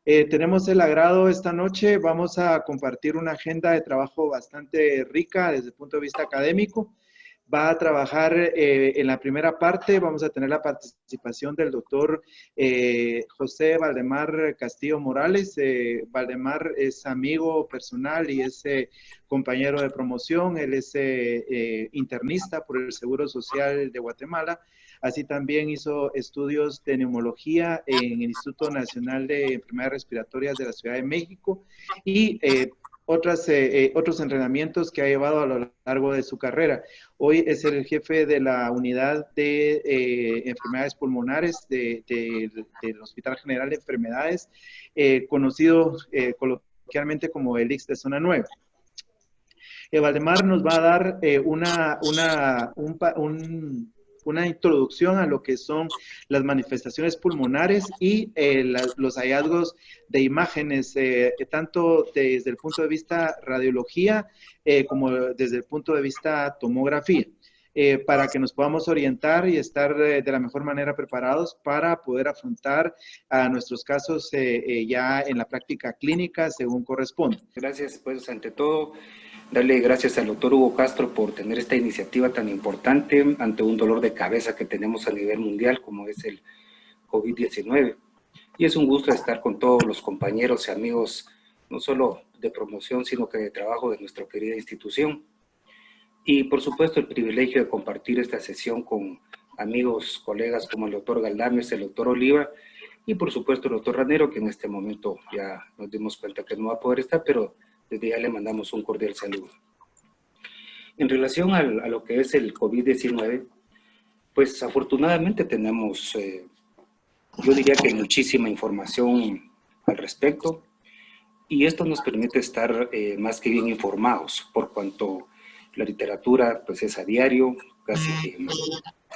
Tenemos el agrado esta noche, vamos a compartir una agenda de trabajo bastante rica desde el punto de vista académico. Va a trabajar en la primera parte, vamos a tener la participación del doctor José Valdemar Castillo Morales. Valdemar es amigo personal y es compañero de promoción, él es internista por el Seguro Social de Guatemala. Así también hizo estudios de neumología en el Instituto Nacional de Enfermedades Respiratorias de la Ciudad de México y otros entrenamientos que ha llevado a lo largo de su carrera. Hoy es el jefe de la unidad de enfermedades pulmonares del Hospital General de Enfermedades, conocido coloquialmente como el IX de Zona 9. Valdemar nos va a dar una introducción a lo que son las manifestaciones pulmonares y los hallazgos de imágenes, tanto desde el punto de vista radiología como desde el punto de vista tomografía. Para que nos podamos orientar y estar de la mejor manera preparados para poder afrontar a nuestros casos ya en la práctica clínica según corresponde. Gracias, pues ante todo, darle gracias al doctor Hugo Castro por tener esta iniciativa tan importante ante un dolor de cabeza que tenemos a nivel mundial como es el COVID-19. Y es un gusto estar con todos los compañeros y amigos, no solo de promoción, sino que de trabajo de nuestra querida institución. Y por supuesto el privilegio de compartir esta sesión con amigos, colegas como el doctor Galdames, el doctor Oliva y por supuesto el doctor Ranero, que en este momento ya nos dimos cuenta que no va a poder estar, pero desde ya le mandamos un cordial saludo. En relación a lo que es el COVID-19, pues afortunadamente tenemos, yo diría que muchísima información al respecto, y esto nos permite estar más que bien informados, por cuanto la literatura pues es a diario, casi que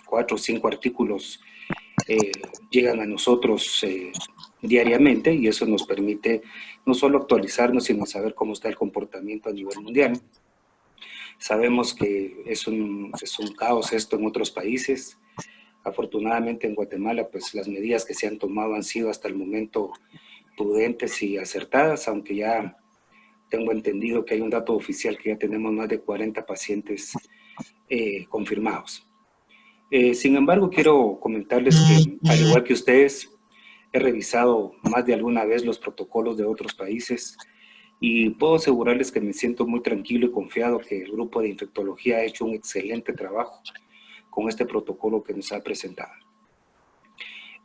4 o 5 artículos llegan a nosotros diariamente, y eso nos permite no solo actualizarnos, sino saber cómo está el comportamiento a nivel mundial. Sabemos que es un caos esto en otros países. Afortunadamente en Guatemala pues las medidas que se han tomado han sido hasta el momento prudentes y acertadas, aunque ya tengo entendido que hay un dato oficial que ya tenemos más de 40 pacientes confirmados. Sin embargo, quiero comentarles que, al igual que ustedes, he revisado más de alguna vez los protocolos de otros países y puedo asegurarles que me siento muy tranquilo y confiado que el grupo de infectología ha hecho un excelente trabajo con este protocolo que nos ha presentado.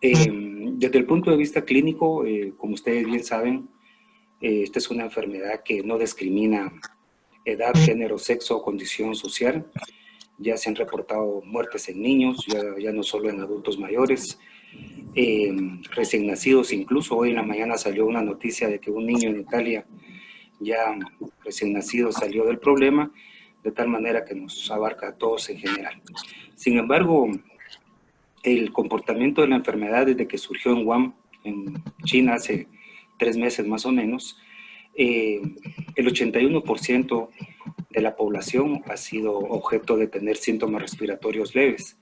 Desde el punto de vista clínico, como ustedes bien saben, esta es una enfermedad que no discrimina edad, género, sexo o condición social. Ya se han reportado muertes en niños, ya no solo en adultos mayores, recién nacidos incluso. Hoy en la mañana salió una noticia de que un niño en Italia, ya recién nacido, salió del problema, de tal manera que nos abarca a todos en general. Sin embargo, el comportamiento de la enfermedad desde que surgió en Wuhan, en China, hace 3 meses más o menos, el 81% de la población ha sido objeto de tener síntomas respiratorios leves,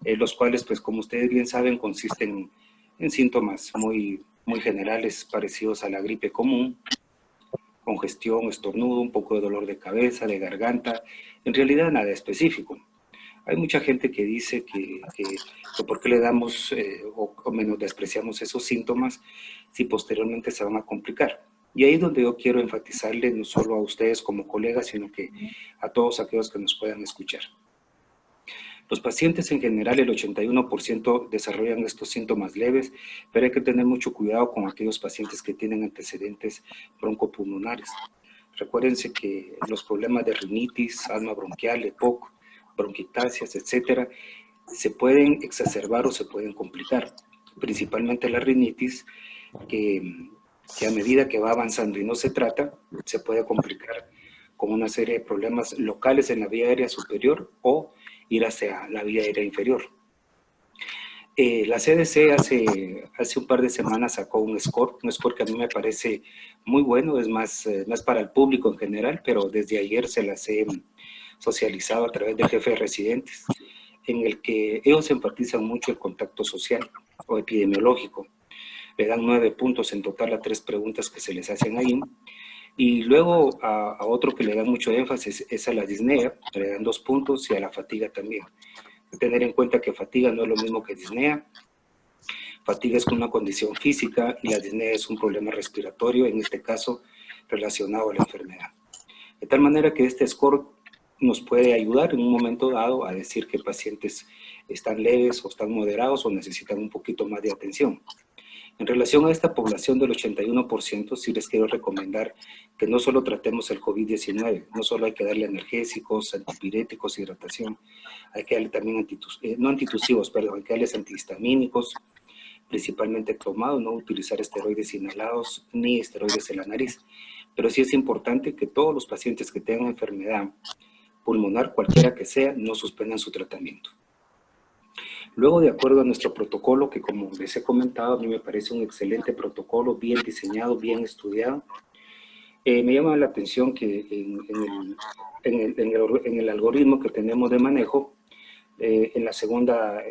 los cuales, pues como ustedes bien saben, consisten en síntomas muy generales parecidos a la gripe común: congestión, estornudo, un poco de dolor de cabeza, de garganta, en realidad nada específico. Hay mucha gente que dice que por qué le damos o menospreciamos esos síntomas si posteriormente se van a complicar. Y ahí es donde yo quiero enfatizarle, no solo a ustedes como colegas, sino que a todos aquellos que nos puedan escuchar. Los pacientes en general, el 81% desarrollan estos síntomas leves, pero hay que tener mucho cuidado con aquellos pacientes que tienen antecedentes broncopulmonares. Recuérdense que los problemas de rinitis, asma bronquial, EPOC, bronquitasias, etcétera, se pueden exacerbar o se pueden complicar. Principalmente la rinitis, que a medida que va avanzando y no se trata, se puede complicar con una serie de problemas locales en la vía aérea superior o ir hacia la vía aérea inferior. La CDC hace un par de semanas sacó un score que a mí me parece muy bueno, es más para el público en general, pero desde ayer se las he socializado a través del jefe de residentes, en el que ellos enfatizan mucho el contacto social o epidemiológico. le dan 9 puntos en total a 3 preguntas que se les hacen ahí. Y luego a otro que le dan mucho énfasis es a la disnea, le dan 2 puntos, y a la fatiga también. Tener en cuenta que fatiga no es lo mismo que disnea. Fatiga es una condición física y la disnea es un problema respiratorio, en este caso relacionado a la enfermedad. De tal manera que este score nos puede ayudar en un momento dado a decir que pacientes están leves o están moderados o necesitan un poquito más de atención. En relación a esta población del 81%, sí les quiero recomendar que no solo tratemos el COVID-19, no solo hay que darle analgésicos, antipiréticos, hidratación, hay que darle también no antitusivos, perdón, hay que darles antihistamínicos, principalmente cromado, no utilizar esteroides inhalados ni esteroides en la nariz. Pero sí es importante que todos los pacientes que tengan enfermedad pulmonar, cualquiera que sea, no suspendan su tratamiento. Luego, de acuerdo a nuestro protocolo, que como les he comentado, a mí me parece un excelente protocolo, bien diseñado, bien estudiado, me llama la atención que en el algoritmo que tenemos de manejo, en la segunda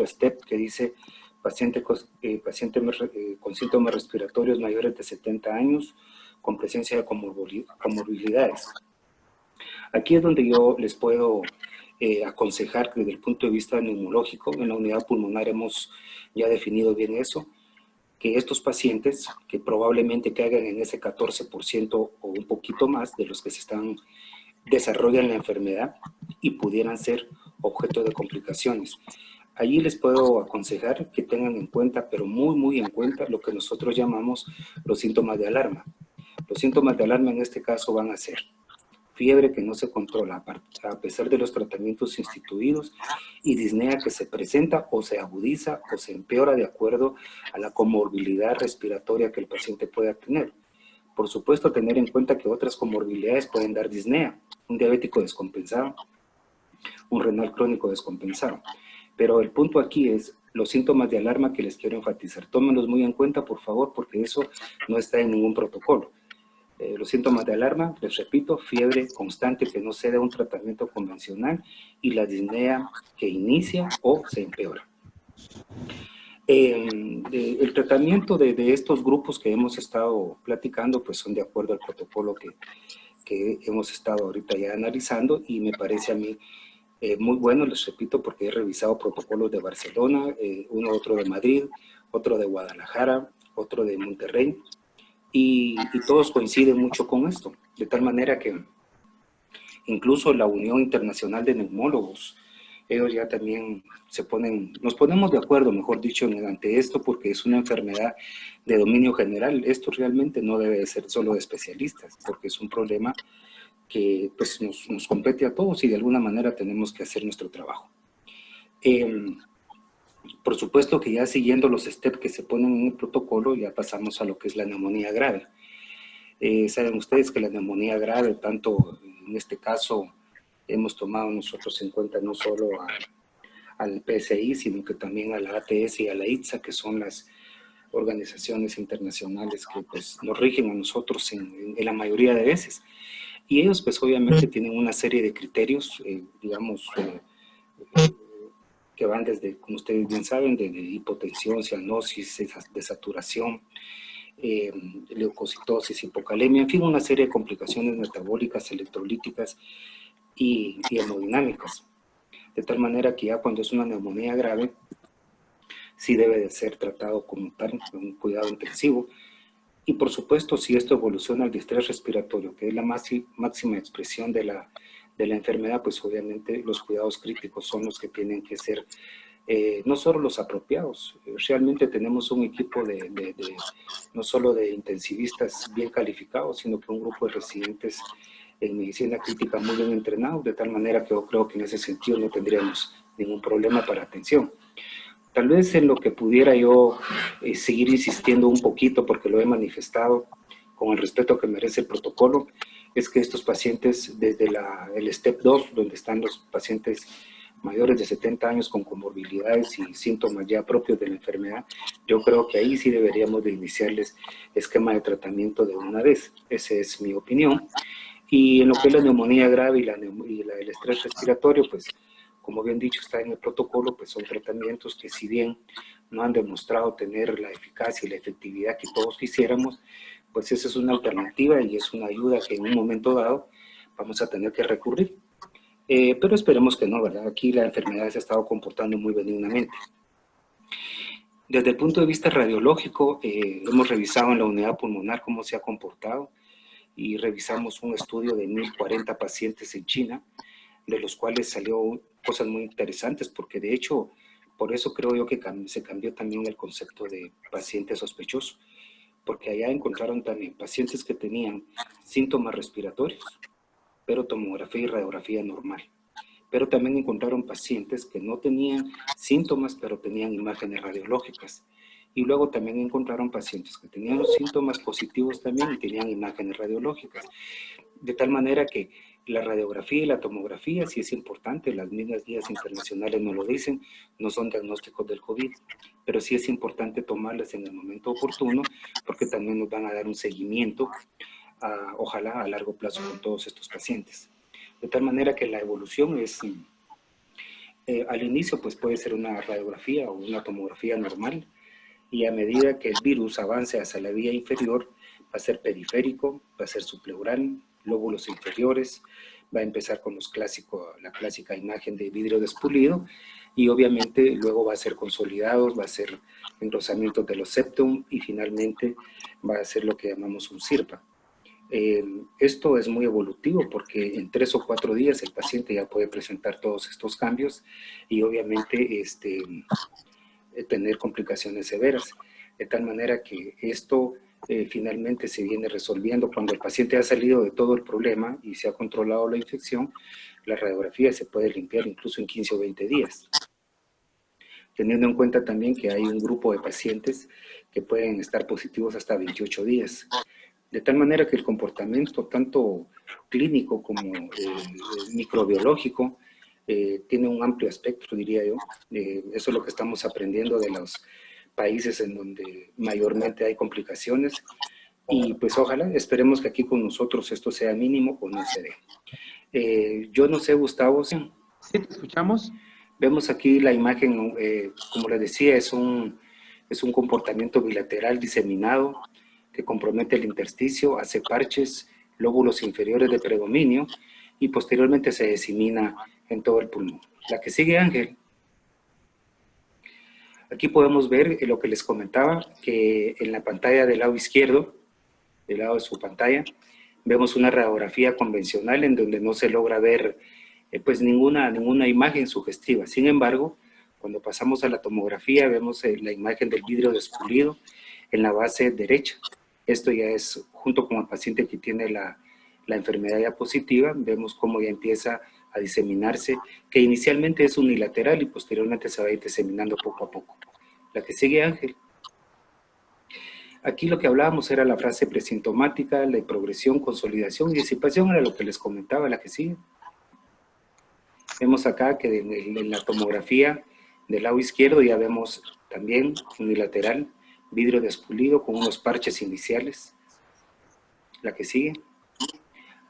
step que dice paciente con síntomas respiratorios mayores de 70 años con presencia de comorbilidades. Aquí es donde yo les puedo aconsejar que desde el punto de vista neumológico, en la unidad pulmonar hemos ya definido bien eso, que estos pacientes que probablemente caigan en ese 14% o un poquito más de los que desarrollan la enfermedad y pudieran ser objeto de complicaciones. Allí les puedo aconsejar que tengan en cuenta, pero muy en cuenta, lo que nosotros llamamos los síntomas de alarma. Los síntomas de alarma en este caso van a ser fiebre que no se controla a pesar de los tratamientos instituidos y disnea que se presenta o se agudiza o se empeora de acuerdo a la comorbilidad respiratoria que el paciente pueda tener. Por supuesto, tener en cuenta que otras comorbilidades pueden dar disnea, un diabético descompensado, un renal crónico descompensado. Pero el punto aquí es los síntomas de alarma que les quiero enfatizar. Tómenlos muy en cuenta, por favor, porque eso no está en ningún protocolo. Los síntomas de alarma, les repito, fiebre constante que no cede a un tratamiento convencional y la disnea que inicia o se empeora. El tratamiento de estos grupos que hemos estado platicando, pues son de acuerdo al protocolo que hemos estado ahorita ya analizando, y me parece a mí muy bueno, les repito, porque he revisado protocolos de Barcelona, otro de Madrid, otro de Guadalajara, otro de Monterrey, y todos coinciden mucho con esto, de tal manera que incluso la Unión Internacional de Neumólogos, ellos ya también nos ponemos de acuerdo, mejor dicho, ante esto, porque es una enfermedad de dominio general. Esto realmente no debe de ser solo de especialistas, porque es un problema que pues, nos compete a todos y de alguna manera tenemos que hacer nuestro trabajo. Por supuesto que ya siguiendo los steps que se ponen en el protocolo, ya pasamos a lo que es la neumonía grave. Saben ustedes que la neumonía grave, tanto en este caso, hemos tomado nosotros en cuenta no solo al PSI, sino que también a la ATS y a la ITSA, que son las organizaciones internacionales que pues, nos rigen a nosotros en la mayoría de veces. Y ellos pues obviamente tienen una serie de criterios, que van desde, como ustedes bien saben, de hipotensión, cianosis, de saturación, leucocitosis, hipocalemia, en fin, una serie de complicaciones metabólicas, electrolíticas y hemodinámicas. De tal manera que ya cuando es una neumonía grave, sí debe de ser tratado como tal, con un cuidado intensivo. Y por supuesto, si esto evoluciona al distrés respiratorio, que es la máxima expresión de la enfermedad, pues obviamente los cuidados críticos son los que tienen que ser no solo los apropiados. Realmente tenemos un equipo no solo de intensivistas bien calificados, sino que un grupo de residentes en medicina crítica muy bien entrenados, de tal manera que yo creo que en ese sentido no tendríamos ningún problema para atención. Tal vez en lo que pudiera yo seguir insistiendo un poquito, porque lo he manifestado con el respeto que merece el protocolo, es que estos pacientes, desde el STEP 2, donde están los pacientes mayores de 70 años con comorbilidades y síntomas ya propios de la enfermedad, yo creo que ahí sí deberíamos de iniciarles esquema de tratamiento de una vez. Esa es mi opinión. Y en lo que es la neumonía grave y el estrés respiratorio, pues como bien dicho está en el protocolo, pues son tratamientos que si bien no han demostrado tener la eficacia y la efectividad que todos quisiéramos, pues esa es una alternativa y es una ayuda que en un momento dado vamos a tener que recurrir. Pero esperemos que no, ¿verdad? Aquí la enfermedad se ha estado comportando muy benignamente. Desde el punto de vista radiológico, hemos revisado en la unidad pulmonar cómo se ha comportado y revisamos un estudio de 1040 pacientes en China, de los cuales salió cosas muy interesantes, porque de hecho, por eso creo yo que se cambió también el concepto de paciente sospechoso, porque allá encontraron también pacientes que tenían síntomas respiratorios, pero tomografía y radiografía normal. Pero también encontraron pacientes que no tenían síntomas, pero tenían imágenes radiológicas. Y luego también encontraron pacientes que tenían los síntomas positivos también y tenían imágenes radiológicas. De tal manera que la radiografía y la tomografía sí es importante, las mismas guías internacionales nos lo dicen, no son diagnósticos del COVID, pero sí es importante tomarlas en el momento oportuno porque también nos van a dar un seguimiento, ojalá a largo plazo con todos estos pacientes. De tal manera que la evolución es, al inicio pues puede ser una radiografía o una tomografía normal, y a medida que el virus avance hacia la vía inferior, va a ser periférico, va a ser subpleural, lóbulos inferiores, va a empezar con la clásica imagen de vidrio despulido, y obviamente luego va a ser consolidados, va a ser engrosamiento de los septum, y finalmente va a ser lo que llamamos un CIRPA. Esto es muy evolutivo porque en 3 o 4 días el paciente ya puede presentar todos estos cambios y obviamente tener complicaciones severas. De tal manera que esto finalmente se viene resolviendo cuando el paciente ha salido de todo el problema y se ha controlado la infección. La radiografía se puede limpiar incluso en 15 o 20 días. Teniendo en cuenta también que hay un grupo de pacientes que pueden estar positivos hasta 28 días. De tal manera que el comportamiento, tanto clínico como microbiológico, tiene un amplio espectro, diría yo. Eso es lo que estamos aprendiendo de los países en donde mayormente hay complicaciones. Y pues ojalá, esperemos que aquí con nosotros esto sea mínimo o no se dé. Yo no sé, Gustavo. Sí, te escuchamos. Vemos aquí la imagen, como les decía, es un comportamiento bilateral diseminado, que compromete el intersticio, hace parches, lóbulos inferiores de predominio y posteriormente se disemina en todo el pulmón. La que sigue, Ángel. Aquí podemos ver lo que les comentaba, que en la pantalla del lado izquierdo, del lado de su pantalla, vemos una radiografía convencional en donde no se logra ver pues ninguna imagen sugestiva. Sin embargo, cuando pasamos a la tomografía vemos la imagen del vidrio despulido en la base derecha. Esto ya es, junto con el paciente que tiene la enfermedad ya positiva, vemos cómo ya empieza a diseminarse, que inicialmente es unilateral y posteriormente se va a ir diseminando poco a poco. La que sigue, Ángel. Aquí lo que hablábamos era la fase presintomática, la progresión, consolidación y disipación, era lo que les comentaba, la que sigue. Vemos acá que en la tomografía del lado izquierdo ya vemos también unilateral, vidrio despulido con unos parches iniciales. La que sigue.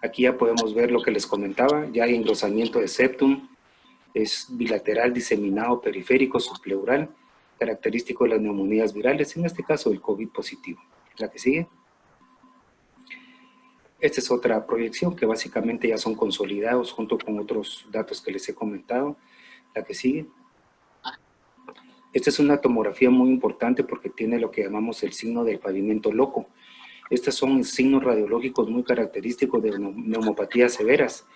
Aquí ya podemos ver lo que les comentaba, ya hay engrosamiento de septum, es bilateral, diseminado, periférico, subpleural, característico de las neumonías virales, en este caso el COVID positivo. La que sigue. Esta es otra proyección que básicamente ya son consolidados junto con otros datos que les he comentado. La que sigue. Esta es una tomografía muy importante porque tiene lo que llamamos el signo del pavimento loco. Estos son signos radiológicos muy característicos de neumopatías severas.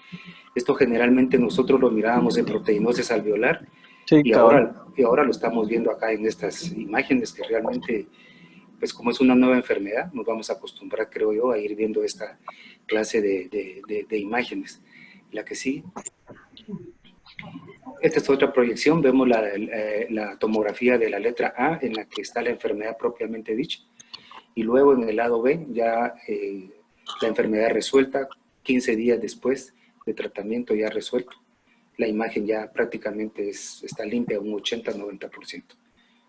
Esto generalmente nosotros lo mirábamos en proteinosis alveolar, sí, y ahora lo estamos viendo acá en estas imágenes que realmente, pues como es una nueva enfermedad, nos vamos a acostumbrar, creo yo, a ir viendo esta clase de imágenes. La que sigue. Esta es otra proyección, vemos la tomografía de la letra A en la que está la enfermedad propiamente dicha, y luego en el lado B ya la enfermedad resuelta, 15 días después de tratamiento ya resuelto. La imagen ya prácticamente está limpia, un 80-90%.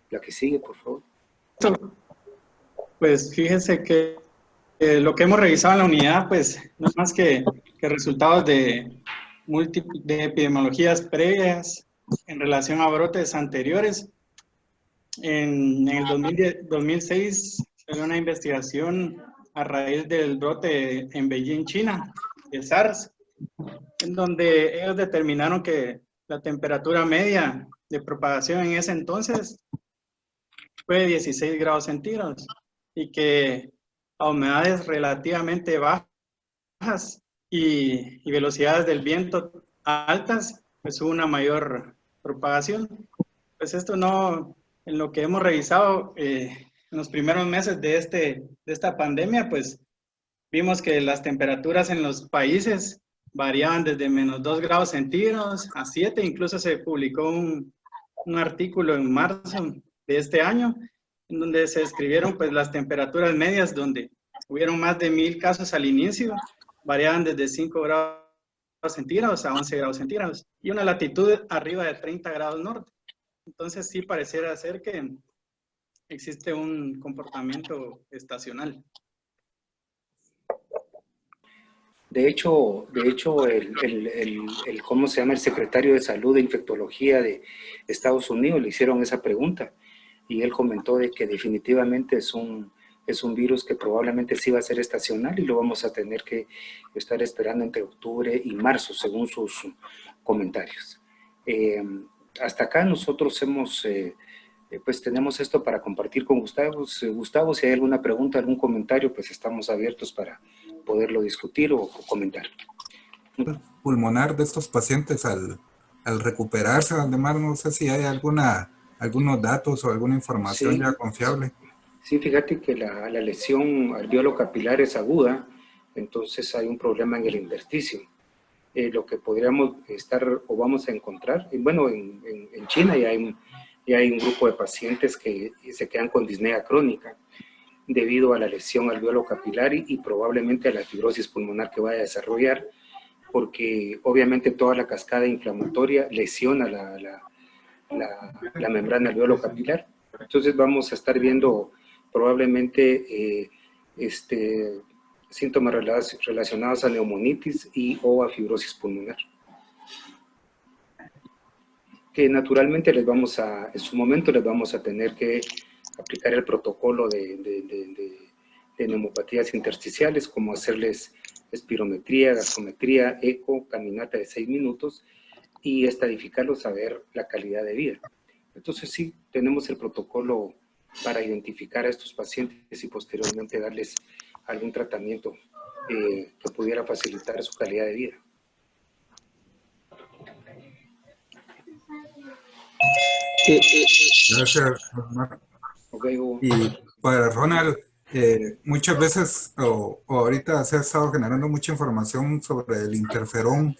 La que sigue, por favor. Pues fíjense que lo que hemos revisado en la unidad, pues no es más que resultados de epidemiologías previas en relación a brotes anteriores. En el 2006 salió una investigación a raíz del brote en Beijing, China, de SARS, en donde ellos determinaron que la temperatura media de propagación en ese entonces fue 16 grados centígrados y que a humedades relativamente bajas y velocidades del viento altas, pues hubo una mayor propagación. Pues esto no, en lo que hemos revisado en los primeros meses de esta pandemia, pues vimos que las temperaturas en los países variaban desde -2 grados centígrados a 7, incluso se publicó un artículo en marzo de este año, en donde se describieron pues las temperaturas medias, donde hubieron más de 1000 casos al inicio, variaban desde 5 grados centígrados a 11 grados centígrados, y una latitud arriba de 30 grados norte. Entonces sí pareciera ser que existe un comportamiento estacional. De hecho ¿cómo se llama? El secretario de Salud de Infectología de Estados Unidos le hicieron esa pregunta y él comentó de que definitivamente es un virus que probablemente sí va a ser estacional y lo vamos a tener que estar esperando entre octubre y marzo, según sus comentarios. Hasta acá nosotros pues tenemos esto para compartir con Gustavo. Gustavo, si hay alguna pregunta, algún comentario, pues estamos abiertos para poderlo discutir o comentar. Pulmonar de estos pacientes al recuperarse, además no sé si hay algunos datos o alguna información ya confiable. Sí, fíjate que la lesión alveolo capilar es aguda, entonces hay un problema en el intersticio. Lo que podríamos estar o vamos a encontrar, bueno, en China ya hay un grupo de pacientes que se quedan con disnea crónica debido a la lesión alveolo capilar y probablemente a la fibrosis pulmonar que vaya a desarrollar, porque obviamente toda la cascada inflamatoria lesiona la membrana alveolo capilar. Entonces vamos a estar viendo probablemente síntomas relacionados a neumonitis y o a fibrosis pulmonar, que naturalmente en su momento les vamos a tener que aplicar el protocolo de neumopatías intersticiales, como hacerles espirometría, gasometría, eco, caminata de 6 minutos y estadificarlos a ver la calidad de vida. Entonces sí, tenemos el protocolo para identificar a estos pacientes y posteriormente darles algún tratamiento que pudiera facilitar su calidad de vida. Gracias, Ronald. Okay, y para Ronald, muchas veces o ahorita se ha estado generando mucha información sobre el interferón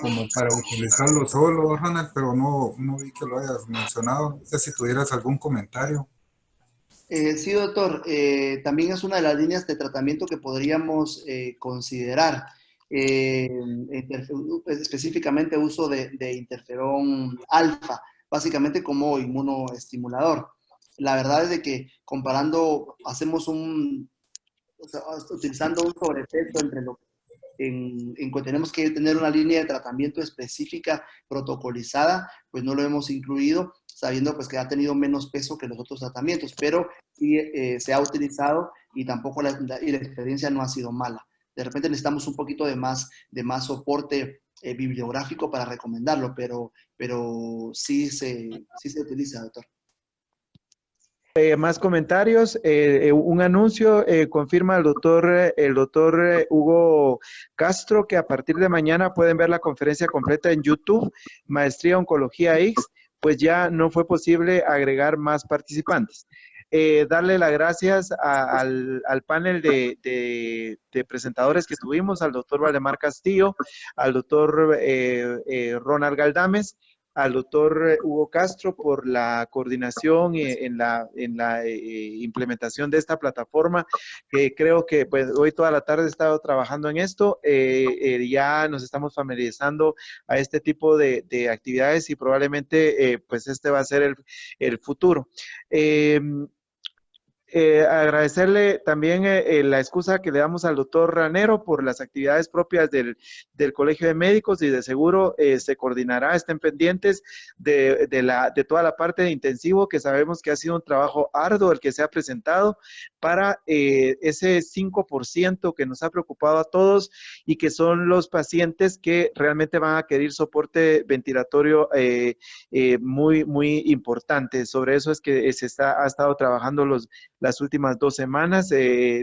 como para utilizarlo solo, Ronald, pero no vi que lo hayas mencionado. No sé si tuvieras algún comentario. Sí, doctor. También es una de las líneas de tratamiento que podríamos considerar. Específicamente uso de interferón alfa, básicamente como inmunoestimulador. La verdad es de que comparando, utilizando un sobrepeso entre lo en que tenemos que tener una línea de tratamiento específica, protocolizada, pues no lo hemos incluido, sabiendo pues que ha tenido menos peso que los otros tratamientos, pero sí se ha utilizado y tampoco la experiencia no ha sido mala. De repente necesitamos un poquito de más soporte bibliográfico para recomendarlo, pero sí se utiliza, doctor. Más comentarios, un anuncio, confirma el doctor Hugo Castro que a partir de mañana pueden ver la conferencia completa en YouTube, Maestría Oncología X, pues ya no fue posible agregar más participantes. Darle las gracias al panel de presentadores que tuvimos, al doctor Valdemar Castillo, al doctor Ronald Galdames, al doctor Hugo Castro por la coordinación en la implementación de esta plataforma, que creo que pues hoy toda la tarde he estado trabajando en esto, ya nos estamos familiarizando a este tipo de actividades y probablemente pues este va a ser el futuro. Agradecerle también la excusa que le damos al doctor Ranero por las actividades propias del Colegio de Médicos, y de seguro se coordinará, estén pendientes de toda la parte de intensivo, que sabemos que ha sido un trabajo arduo el que se ha presentado para ese 5% que nos ha preocupado a todos, y que son los pacientes que realmente van a querer soporte ventilatorio muy, muy importante. Sobre eso es que ha estado trabajando las últimas 2 semanas.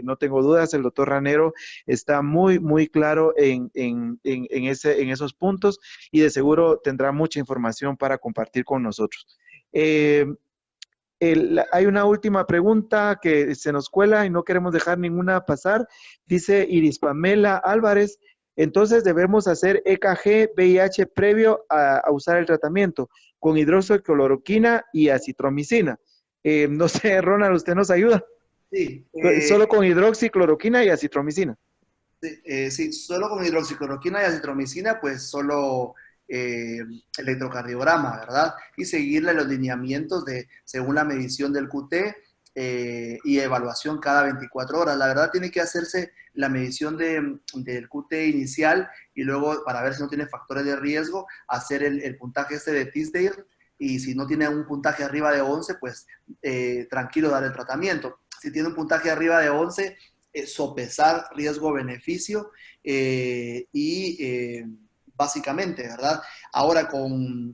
No tengo dudas, el doctor Ranero está muy, muy claro en esos puntos, y de seguro tendrá mucha información para compartir con nosotros. Hay una última pregunta que se nos cuela y no queremos dejar ninguna pasar. Dice Iris Pamela Álvarez: entonces debemos hacer EKG, VIH previo a usar el tratamiento con hidroxicloroquina y acitromicina. No sé, Ronald, ¿usted nos ayuda? Sí, Solo con hidroxicloroquina y acitromicina. sí, solo con hidroxicloroquina y acitromicina, pues solo electrocardiograma, ¿verdad? Y seguirle los lineamientos según la medición del QT y evaluación cada 24 horas. La verdad, tiene que hacerse la medición del QT inicial, y luego, para ver si no tiene factores de riesgo, hacer el puntaje de Tisdale, y si no tiene un puntaje arriba de 11, pues tranquilo, dar el tratamiento. Si tiene un puntaje arriba de 11, sopesar riesgo-beneficio básicamente, ¿verdad? Ahora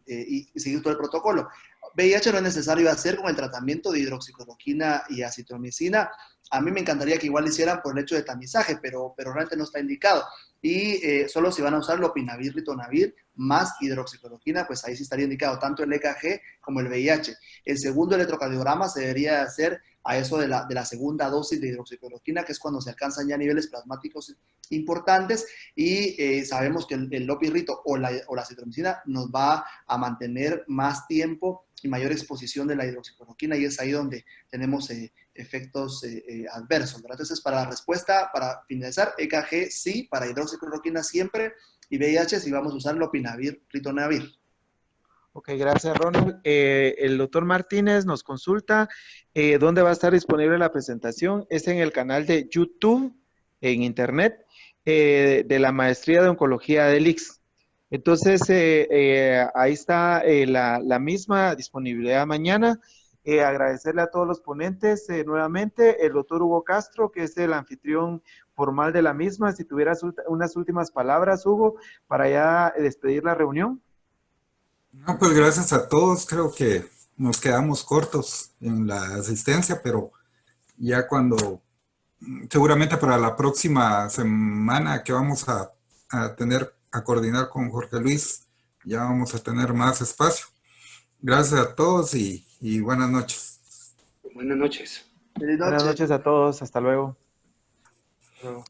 y seguir todo el protocolo. VIH no es necesario hacer con el tratamiento de hidroxicloroquina y acitromicina. A mí me encantaría que igual lo hicieran por el hecho de tamizaje, pero realmente no está indicado. Y solo si van a usar lopinavir, ritonavir más hidroxicloroquina, pues ahí sí estaría indicado tanto el EKG como el VIH. El segundo electrocardiograma se debería hacer a eso de la segunda dosis de hidroxicloroquina, que es cuando se alcanzan ya niveles plasmáticos importantes, y sabemos que el lopirrito o la acitromicina nos va a mantener más tiempo y mayor exposición de la hidroxicloroquina, y es ahí donde tenemos efectos adversos, ¿verdad? Entonces, para la respuesta, para finalizar, EKG sí, para hidroxicloroquina siempre, y VIH si vamos a usar lopinavir, ritonavir. Ok, gracias, Ronald. El doctor Martínez nos consulta dónde va a estar disponible la presentación. Es en el canal de YouTube, en Internet, de la Maestría de Oncología del ICS. Entonces, ahí está la misma disponibilidad mañana. Agradecerle a todos los ponentes nuevamente. El doctor Hugo Castro, que es el anfitrión formal de la misma. Si tuvieras unas últimas palabras, Hugo, para ya despedir la reunión. No, pues gracias a todos. Creo que nos quedamos cortos en la asistencia, pero ya seguramente para la próxima semana que vamos a coordinar con Jorge Luis, ya vamos a tener más espacio. Gracias a todos y buenas noches. Buenas noches. Buenas noches a todos. Hasta luego. Hasta luego.